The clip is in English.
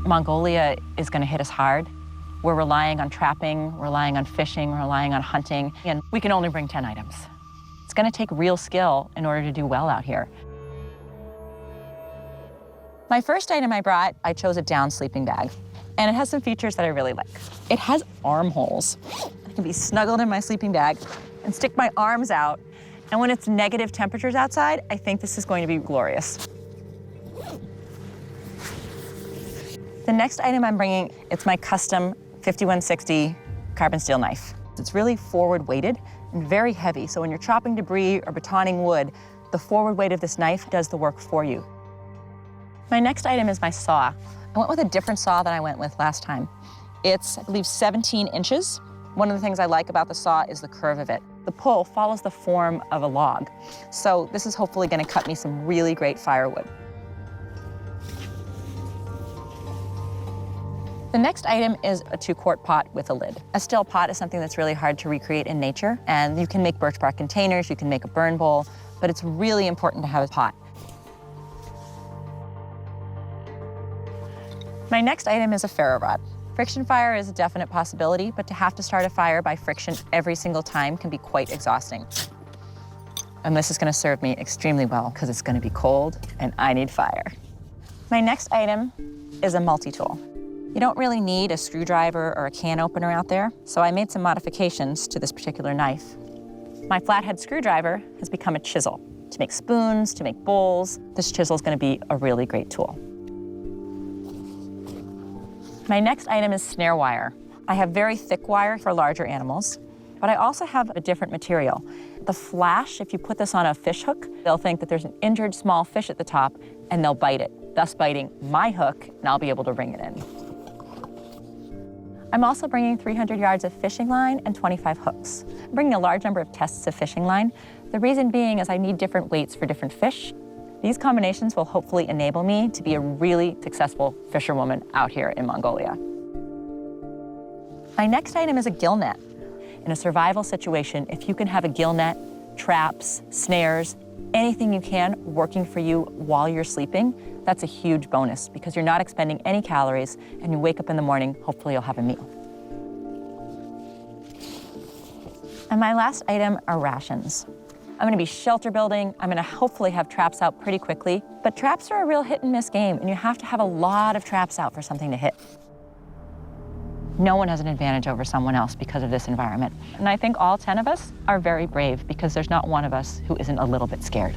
Mongolia is going to hit us hard. We're relying on trapping, we're relying on fishing, we're relying on hunting, and we can only bring 10 items. It's going to take real skill in order to do well out here. My first item I brought, I chose a down sleeping bag, and it has some features that I really like. It has armholes. I can be snuggled in my sleeping bag and stick my arms out, and when it's negative temperatures outside, I think this is going to be glorious. The next item I'm bringing, it's my custom 5160 carbon steel knife. It's really forward weighted and very heavy, so when you're chopping debris or batoning wood, the forward weight of this knife does the work for you. My next item is my saw. I went with a different saw than I went with last time. It's, I believe, 17 inches. One of the things I like about the saw is the curve of it. The pull follows the form of a log, so this is hopefully going to cut me some really great firewood. The next item is a 2-quart pot with a lid. A still pot is something that's really hard to recreate in nature, and you can make birch bark containers, you can make a burn bowl, but it's really important to have a pot. My next item is a ferro rod. Friction fire is a definite possibility, but to have to start a fire by friction every single time can be quite exhausting. And this is going to serve me extremely well because it's going to be cold and I need fire. My next item is a multi-tool. You don't really need a screwdriver or a can opener out there, so I made some modifications to this particular knife. My flathead screwdriver has become a chisel. To make spoons, to make bowls, this chisel is going to be a really great tool. My next item is snare wire. I have very thick wire for larger animals, but I also have a different material. The flash, if you put this on a fish hook, they'll think that there's an injured small fish at the top and they'll bite it, thus biting my hook, and I'll be able to ring it in. I'm also bringing 300 yards of fishing line and 25 hooks. I'm bringing a large number of tests of fishing line. The reason being is I need different weights for different fish. These combinations will hopefully enable me to be a really successful fisherwoman out here in Mongolia. My next item is a gill net. In a survival situation, if you can have a gill net, traps, snares, anything you can working for you while you're sleeping, that's a huge bonus because you're not expending any calories and you wake up in the morning, hopefully you'll have a meal. And my last item are rations. I'm gonna be shelter building. I'm gonna hopefully have traps out pretty quickly, but traps are a real hit and miss game and you have to have a lot of traps out for something to hit. No one has an advantage over someone else because of this environment. And I think all 10 of us are very brave because there's not one of us who isn't a little bit scared.